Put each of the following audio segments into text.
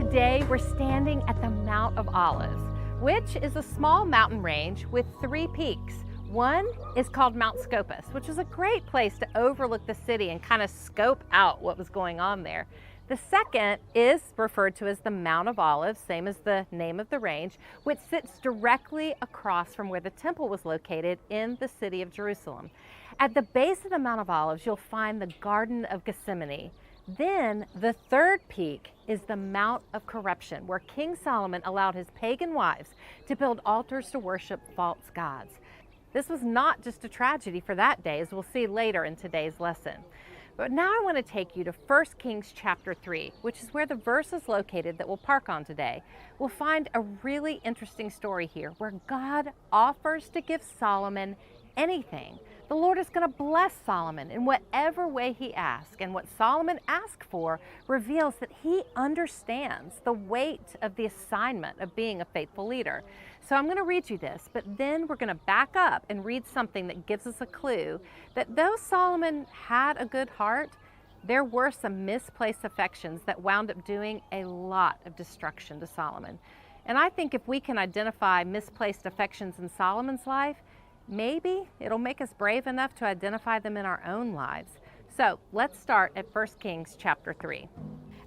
Today we're standing at the Mount of Olives, which is a small mountain range with 3 peaks. One is called Mount Scopus, which is a great place to overlook the city and kind of scope out what was going on there. The second is referred to as the Mount of Olives, same as the name of the range, which sits directly across from where the temple was located in the city of Jerusalem. At the base of the Mount of Olives, you'll find the Garden of Gethsemane. Then the third peak is the Mount of Corruption, where King Solomon allowed his pagan wives to build altars to worship false gods. This was not just a tragedy for that day, as we'll see later in today's lesson. But now I want to take you to 1 Kings chapter 3, which is where the verse is located that we'll park on today. We'll find a really interesting story here where God offers to give Solomon anything. The Lord is going to bless Solomon in whatever way he asks, and what Solomon asked for reveals that he understands the weight of the assignment of being a faithful leader. So I'm going to read you this, but then we're going to back up and read something that gives us a clue that though Solomon had a good heart, there were some misplaced affections that wound up doing a lot of destruction to Solomon. And I think if we can identify misplaced affections in Solomon's life, maybe it'll make us brave enough to identify them in our own lives. So let's start at 1 Kings chapter 3.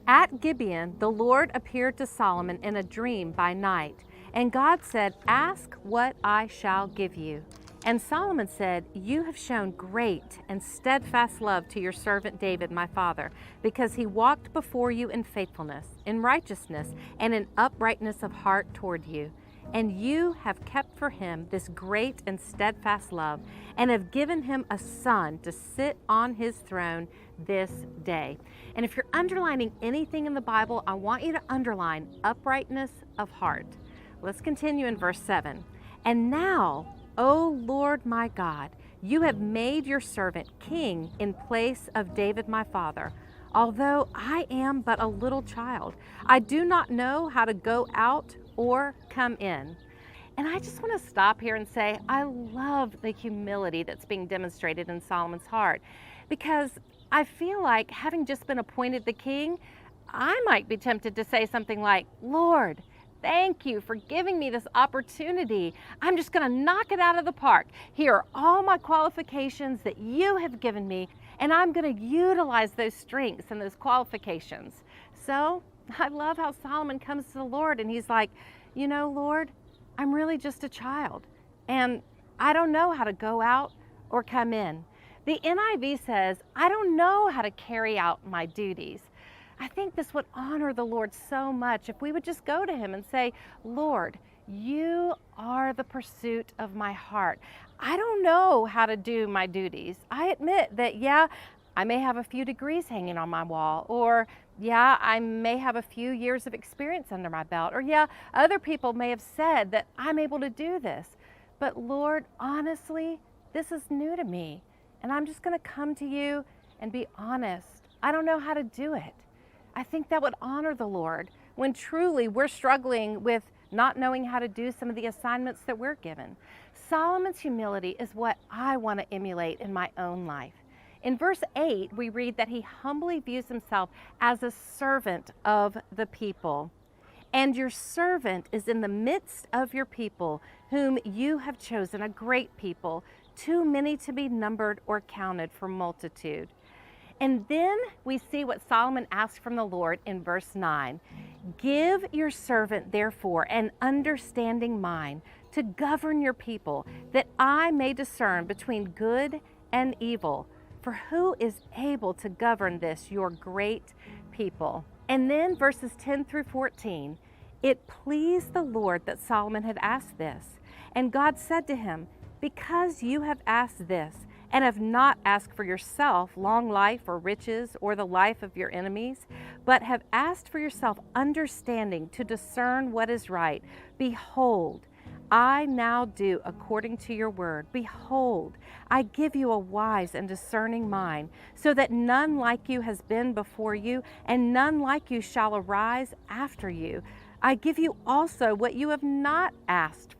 At Gibeon, the Lord appeared to Solomon in a dream by night, and God said, "Ask what I shall give you." And Solomon said, "You have shown great and steadfast love to your servant David, my father, because he walked before you in faithfulness, in righteousness, and in uprightness of heart toward you. And you have kept for him this great and steadfast love, and have given him a son to sit on his throne this day." And if you're underlining anything in the Bible, I want you to underline uprightness of heart. Let's continue in verse 7. "And now, O Lord my God, you have made your servant king in place of David my father. Although I am but a little child, I do not know how to go out or come in." And I just want to stop here and say, I love the humility that's being demonstrated in Solomon's heart, because I feel like, having just been appointed the king, I might be tempted to say something like, "Lord, thank you for giving me this opportunity. I'm just going to knock it out of the park. Here are all my qualifications that you have given me, and I'm going to utilize those strengths and those qualifications." So I love how Solomon comes to the Lord and he's like, "You know, Lord, I'm really just a child, and I don't know how to go out or come in." The NIV says, "I don't know how to carry out my duties." I think this would honor the Lord so much if we would just go to him and say, "Lord, you are the pursuit of my heart. I don't know how to do my duties. I admit that, yeah, I may have a few degrees hanging on my wall, or yeah, I may have a few years of experience under my belt, or yeah, other people may have said that I'm able to do this. But Lord, honestly, this is new to me, and I'm just going to come to you and be honest. I don't know how to do it." I think that would honor the Lord when truly we're struggling with not knowing how to do some of the assignments that we're given. Solomon's humility is what I want to emulate in my own life. In verse 8, we read that he humbly views himself as a servant of the people. "And your servant is in the midst of your people, whom you have chosen, a great people, too many to be numbered or counted for multitude." And then we see what Solomon asked from the Lord in verse 9. "Give your servant, therefore, an understanding mind to govern your people, that I may discern between good and evil. For who is able to govern this, your great people?" And then verses 10 through 14. "It pleased the Lord that Solomon had asked this. And God said to him, 'Because you have asked this, and have not asked for yourself long life or riches or the life of your enemies, but have asked for yourself understanding to discern what is right, behold, I now do according to your word. Behold, I give you a wise and discerning mind, so that none like you has been before you, and none like you shall arise after you. I give you also what you have not asked,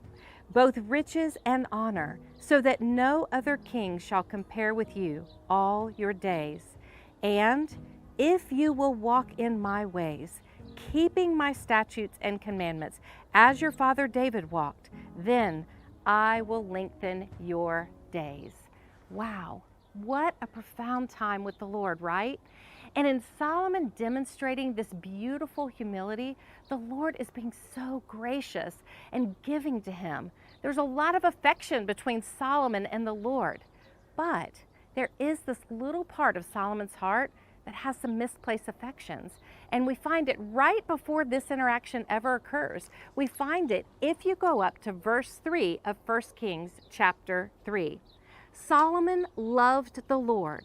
both riches and honor, so that no other king shall compare with you all your days. And if you will walk in my ways, keeping my statutes and commandments, as your father David walked, then I will lengthen your days. Wow, what a profound time with the Lord, right? And in Solomon demonstrating this beautiful humility, the Lord is being so gracious and giving to him. There's a lot of affection between Solomon and the Lord, but there is this little part of Solomon's heart that has some misplaced affections. And we find it right before this interaction ever occurs. We find it if you go up to verse 3 of 1 Kings chapter 3. Solomon loved the Lord,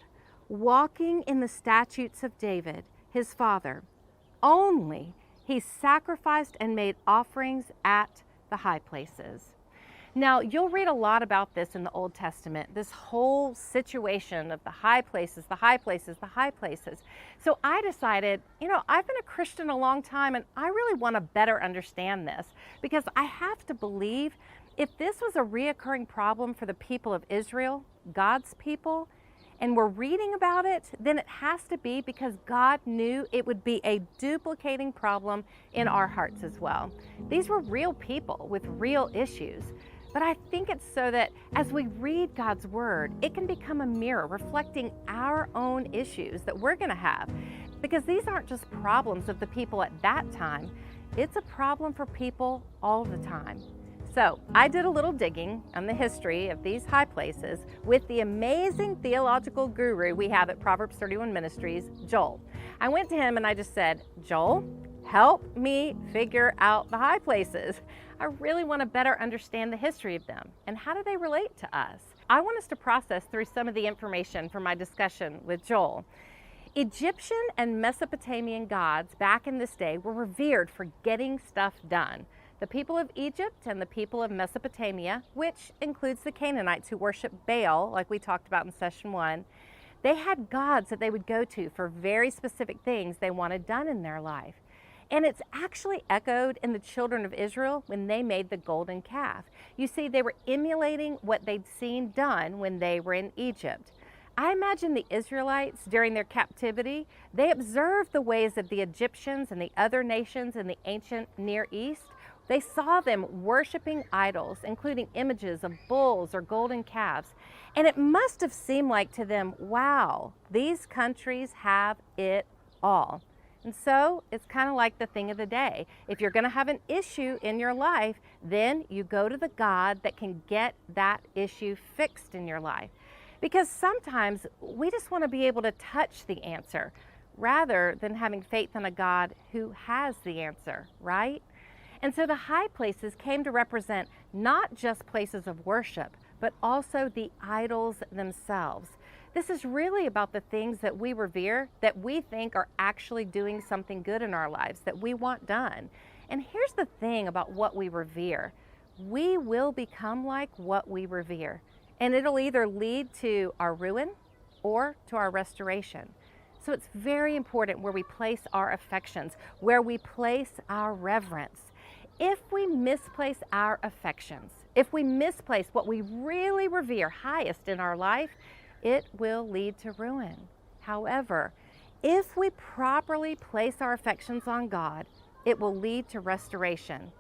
walking in the statutes of David, his father. Only he sacrificed and made offerings at the high places. Now, you'll read a lot about this in the Old Testament, this whole situation of the high places, the high places, the high places. So I decided, I've been a Christian a long time, and I really want to better understand this, because I have to believe if this was a reoccurring problem for the people of Israel, God's people, and we're reading about it, then it has to be because God knew it would be a duplicating problem in our hearts as well. These were real people with real issues. But I think it's so that as we read God's word, it can become a mirror reflecting our own issues that we're going to have. Because these aren't just problems of the people at that time, it's a problem for people all the time. So I did a little digging on the history of these high places with the amazing theological guru we have at Proverbs 31 Ministries, Joel. I went to him and I just said, Joel, help me figure out the high places. I really want to better understand the history of them and how do they relate to us. I want us to process through some of the information from my discussion with Joel. Egyptian and Mesopotamian gods back in this day were revered for getting stuff done. The people of Egypt and the people of Mesopotamia, which includes the Canaanites who worship Baal, like we talked about in session 1, they had gods that they would go to for very specific things they wanted done in their life. And it's actually echoed in the children of Israel when they made the golden calf. You see, they were emulating what they'd seen done when they were in Egypt. I imagine the Israelites, during their captivity, they observed the ways of the Egyptians and the other nations in the ancient Near East. They saw them worshiping idols, including images of bulls or golden calves. And it must have seemed like to them, wow, these countries have it all. And so it's kind of like the thing of the day. If you're going to have an issue in your life, then you go to the God that can get that issue fixed in your life. Because sometimes we just want to be able to touch the answer rather than having faith in a God who has the answer, right? And so the high places came to represent not just places of worship, but also the idols themselves. This is really about the things that we revere, that we think are actually doing something good in our lives, that we want done. And here's the thing about what we revere. We will become like what we revere. And it'll either lead to our ruin or to our restoration. So it's very important where we place our affections, where we place our reverence. If we misplace our affections, if we misplace what we really revere highest in our life, it will lead to ruin. However, if we properly place our affections on God, it will lead to restoration.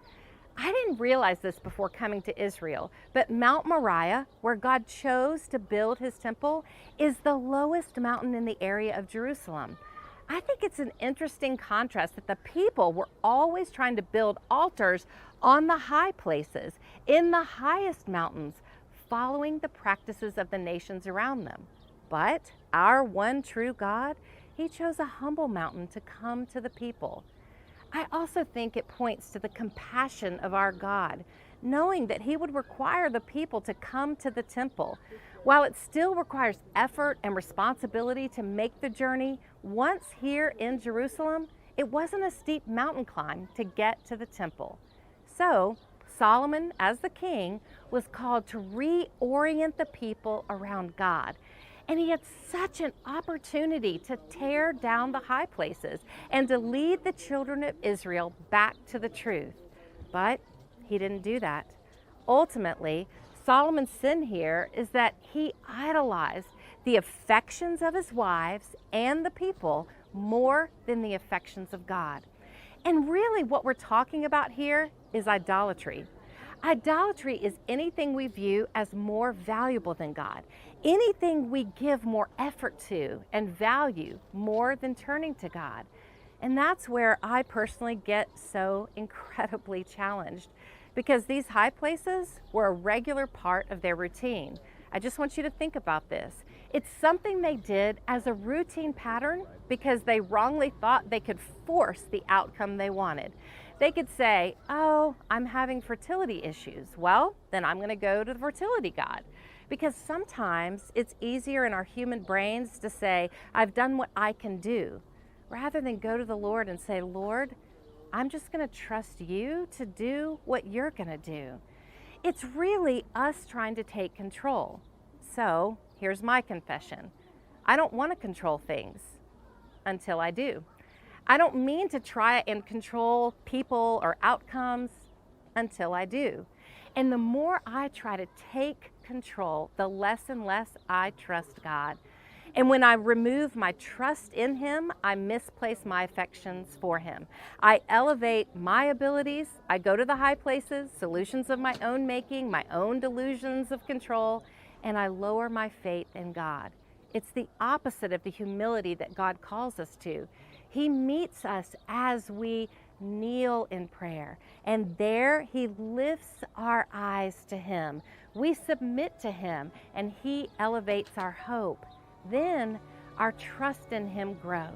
I didn't realize this before coming to Israel, but Mount Moriah, where God chose to build his temple, is the lowest mountain in the area of Jerusalem. I think it's an interesting contrast that the people were always trying to build altars on the high places, in the highest mountains, following the practices of the nations around them. But our one true God, he chose a humble mountain to come to the people. I also think it points to the compassion of our God, knowing that he would require the people to come to the temple. While it still requires effort and responsibility to make the journey, once here in Jerusalem, it wasn't a steep mountain climb to get to the temple. So Solomon, as the king, was called to reorient the people around God. And he had such an opportunity to tear down the high places and to lead the children of Israel back to the truth. But he didn't do that. Ultimately, Solomon's sin here is that he idolized the affections of his wives and the people more than the affections of God. And really what we're talking about here is idolatry. Idolatry is anything we view as more valuable than God, anything we give more effort to and value more than turning to God. And that's where I personally get so incredibly challenged, because these high places were a regular part of their routine. I just want you to think about this. It's something they did as a routine pattern because they wrongly thought they could force the outcome they wanted. They could say, oh, I'm having fertility issues. Well, then I'm going to go to the fertility god. Because sometimes it's easier in our human brains to say, I've done what I can do, rather than go to the Lord and say, Lord, I'm just going to trust you to do what you're going to do. It's really us trying to take control. So here's my confession. I don't want to control things until I do. I don't mean to try and control people or outcomes until I do. And the more I try to take control, the less and less I trust God. And when I remove my trust in Him, I misplace my affections for Him. I elevate my abilities. I go to the high places, solutions of my own making, my own delusions of control, and I lower my faith in God. It's the opposite of the humility that God calls us to. He meets us as we kneel in prayer, and there He lifts our eyes to Him. We submit to Him, and He elevates our hope. Then our trust in Him grows.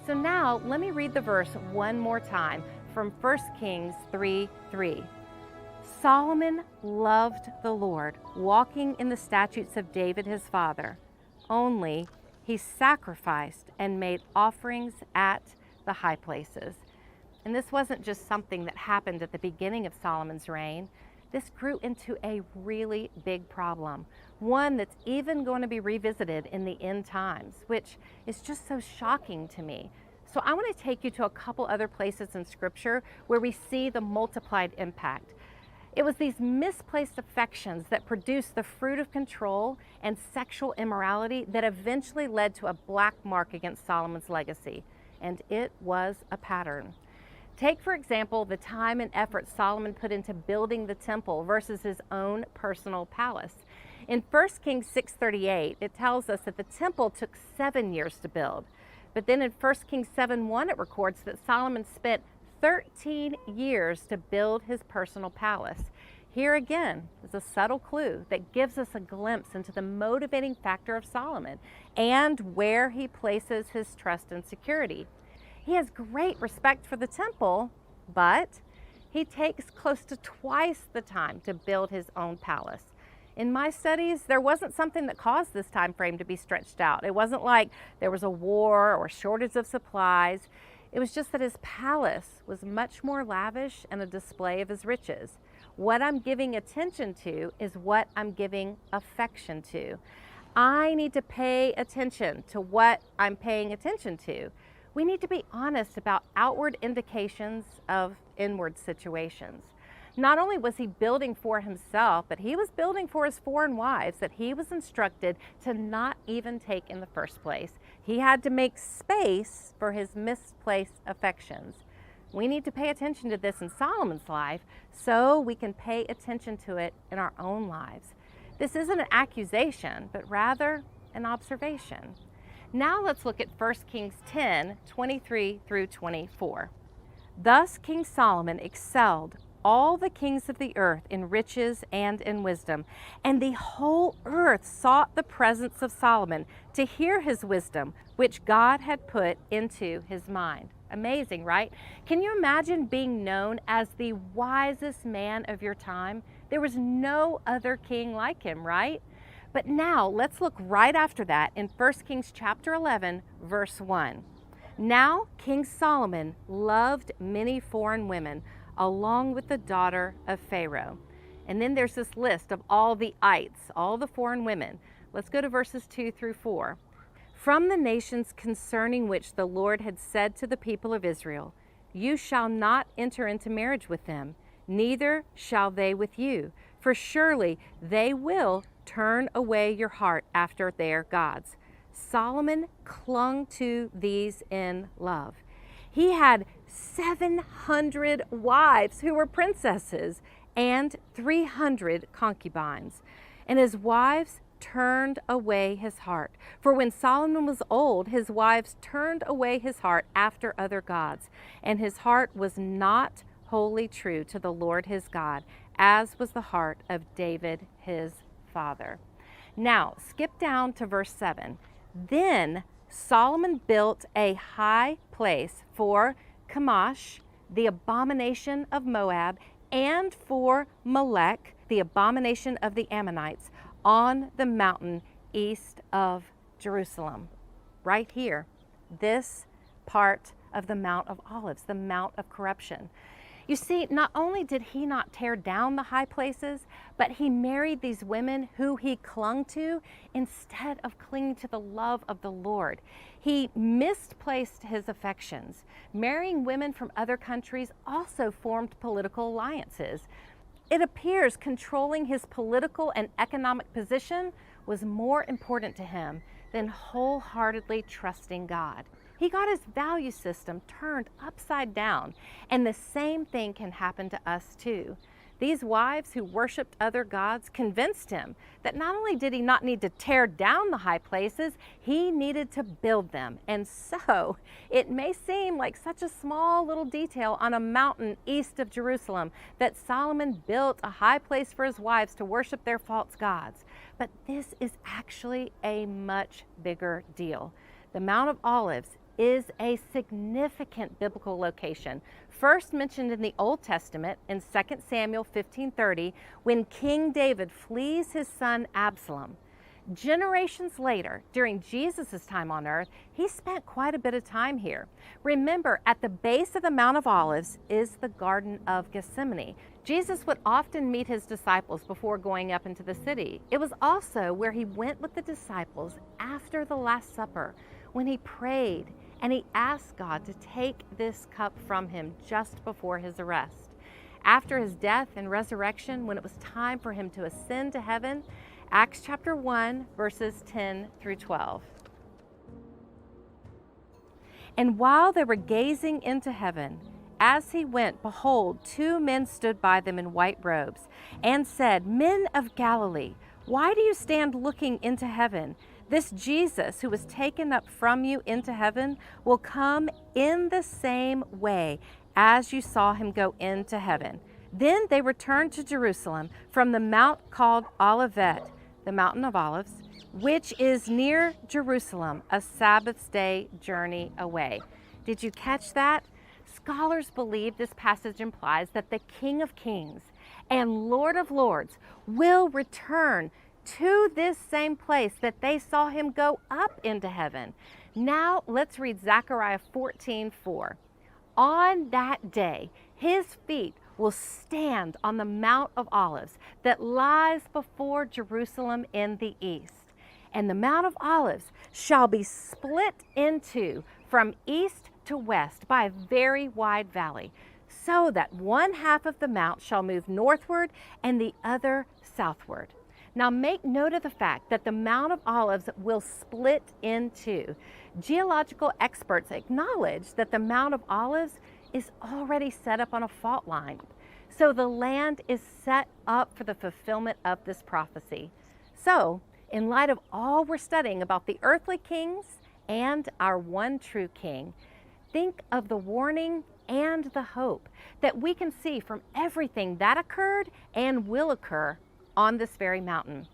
So now let me read the verse one more time from 1 Kings 3:3. Solomon loved the Lord, walking in the statutes of David his father. Only he sacrificed and made offerings at the high places. And this wasn't just something that happened at the beginning of Solomon's reign. This grew into a really big problem, one that's even going to be revisited in the end times, which is just so shocking to me. So I want to take you to a couple other places in Scripture where we see the multiplied impact. It was these misplaced affections that produced the fruit of control and sexual immorality that eventually led to a black mark against Solomon's legacy, and it was a pattern. Take, for example, the time and effort Solomon put into building the temple versus his own personal palace. In 1 Kings 6:38, it tells us that the temple took 7 years to build. But then in 1 Kings 7:1, it records that Solomon spent 13 years to build his personal palace. Here again is a subtle clue that gives us a glimpse into the motivating factor of Solomon and where he places his trust and security. He has great respect for the temple, but he takes close to twice the time to build his own palace. In my studies, there wasn't something that caused this time frame to be stretched out. It wasn't like there was a war or shortage of supplies. It was just that his palace was much more lavish and a display of his riches. What I'm giving attention to is what I'm giving affection to. I need to pay attention to what I'm paying attention to. We need to be honest about outward indications of inward situations. Not only was he building for himself, but he was building for his foreign wives that he was instructed to not even take in the first place. He had to make space for his misplaced affections. We need to pay attention to this in Solomon's life so we can pay attention to it in our own lives. This isn't an accusation, but rather an observation. Now let's look at 1 Kings 10:23 through 24. Thus King Solomon excelled all the kings of the earth in riches and in wisdom, and the whole earth sought the presence of Solomon to hear his wisdom, which God had put into his mind. Amazing, right? Can you imagine being known as the wisest man of your time? There was no other king like him, right? But now let's look right after that in 1 Kings chapter 11, verse 1. Now King Solomon loved many foreign women, along with the daughter of Pharaoh. And then there's this list of all the ites, all the foreign women. Let's go to verses 2 through 4. From the nations concerning which the Lord had said to the people of Israel, you shall not enter into marriage with them, neither shall they with you, for surely they will turn away your heart after their gods. Solomon clung to these in love. He had 700 wives who were princesses and 300 concubines. And his wives turned away his heart. For when Solomon was old, his wives turned away his heart after other gods, and his heart was not wholly true to the Lord his God, as was the heart of David his father. Now, skip down to verse 7. Then Solomon built a high place for Chemosh, the abomination of Moab, and for Molech, the abomination of the Ammonites, on the mountain east of Jerusalem. Right here, this part of the Mount of Olives, the Mount of Corruption. You see, not only did he not tear down the high places, but he married these women who he clung to instead of clinging to the love of the Lord. He misplaced his affections. Marrying women from other countries also formed political alliances. It appears controlling his political and economic position was more important to him than wholeheartedly trusting God. He got his value system turned upside down, and the same thing can happen to us too. These wives who worshiped other gods convinced him that not only did he not need to tear down the high places, he needed to build them. And so it may seem like such a small little detail on a mountain east of Jerusalem that Solomon built a high place for his wives to worship their false gods. But this is actually a much bigger deal. The Mount of Olives is a significant biblical location, first mentioned in the Old Testament in 2 Samuel 15:30, when King David flees his son Absalom. Generations later, during Jesus' time on earth, he spent quite a bit of time here. Remember, at the base of the Mount of Olives is the Garden of Gethsemane. Jesus would often meet his disciples before going up into the city. It was also where he went with the disciples after the Last Supper, when he prayed and he asked God to take this cup from him just before his arrest. After his death and resurrection, when it was time for him to ascend to heaven, Acts chapter 1, verses 10 through 12. And while they were gazing into heaven, as he went, behold, two men stood by them in white robes, and said, Men of Galilee, why do you stand looking into heaven? This Jesus who was taken up from you into heaven will come in the same way as you saw him go into heaven. Then they returned to Jerusalem from the mount called Olivet, the mountain of Olives, which is near Jerusalem, a Sabbath day journey away. Did you catch that? Scholars believe this passage implies that the King of Kings and Lord of Lords will return to this same place that they saw him go up into heaven. Now let's read Zechariah 14:4. On that day, his feet will stand on the Mount of Olives that lies before Jerusalem in the east. And the Mount of Olives shall be split into from east to west by a very wide valley, so that one half of the mount shall move northward and the other southward. Now make note of the fact that the Mount of Olives will split in two. Geological experts acknowledge that the Mount of Olives is already set up on a fault line. So the land is set up for the fulfillment of this prophecy. So, in light of all we're studying about the earthly kings and our one true king, think of the warning and the hope that we can see from everything that occurred and will occur on this very mountain.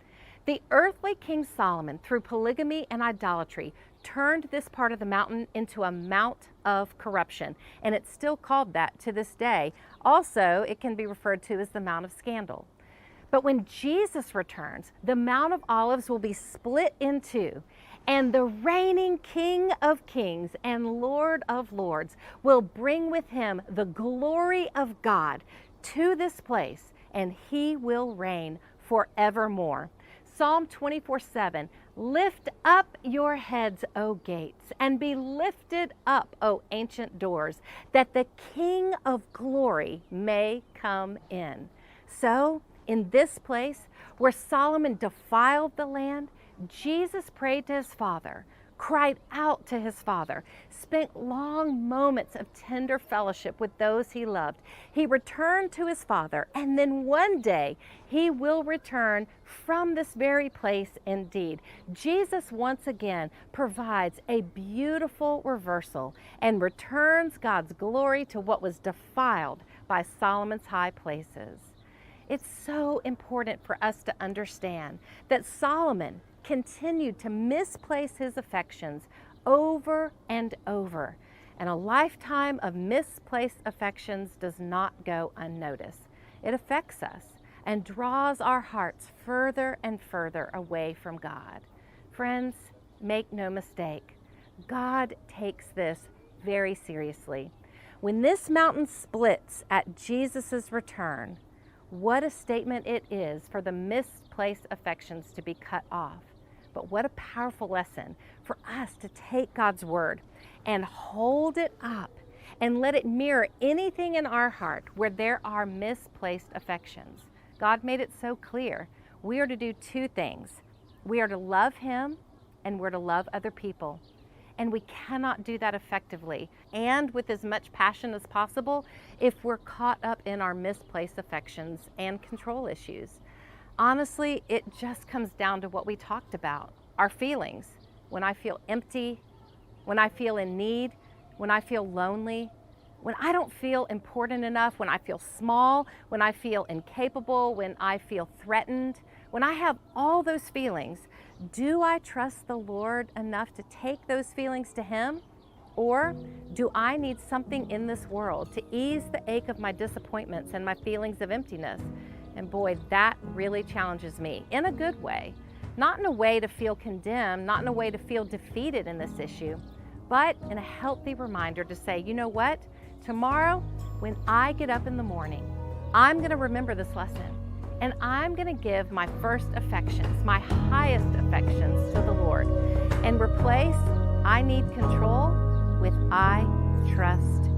The earthly King Solomon, through polygamy and idolatry, turned this part of the mountain into a mount of corruption, and it's still called that to this day. Also, it can be referred to as the Mount of Scandal. But when Jesus returns, the Mount of Olives will be split in two, and the reigning King of Kings and Lord of Lords will bring with him the glory of God to this place, and he will reign forevermore. Psalm 24:7 Lift up your heads, O gates, and be lifted up, O ancient doors, that the King of glory may come in. So, in this place where Solomon defiled the land, Jesus prayed to his Father, cried out to his Father, spent long moments of tender fellowship with those he loved. He returned to his Father, and then one day he will return from this very place indeed. Jesus once again provides a beautiful reversal and returns God's glory to what was defiled by Solomon's high places. It's so important for us to understand that Solomon continued to misplace his affections over and over. And a lifetime of misplaced affections does not go unnoticed. It affects us and draws our hearts further and further away from God. Friends, make no mistake, God takes this very seriously. When this mountain splits at Jesus' return, what a statement it is for the misplaced affections to be cut off. But what a powerful lesson for us to take God's word and hold it up and let it mirror anything in our heart where there are misplaced affections. God made it so clear. We are to do two things. We are to love Him and we're to love other people. And we cannot do that effectively and with as much passion as possible if we're caught up in our misplaced affections and control issues. Honestly, it just comes down to what we talked about, our feelings. When I feel empty, when I feel in need, when I feel lonely, when I don't feel important enough, when I feel small, when I feel incapable, when I feel threatened, when I have all those feelings, do I trust the Lord enough to take those feelings to Him? Or do I need something in this world to ease the ache of my disappointments and my feelings of emptiness? And boy, that really challenges me in a good way. Not in a way to feel condemned, not in a way to feel defeated in this issue, but in a healthy reminder to say, you know what? Tomorrow, when I get up in the morning, I'm going to remember this lesson. And I'm going to give my first affections, my highest affections to the Lord and replace I need control with I trust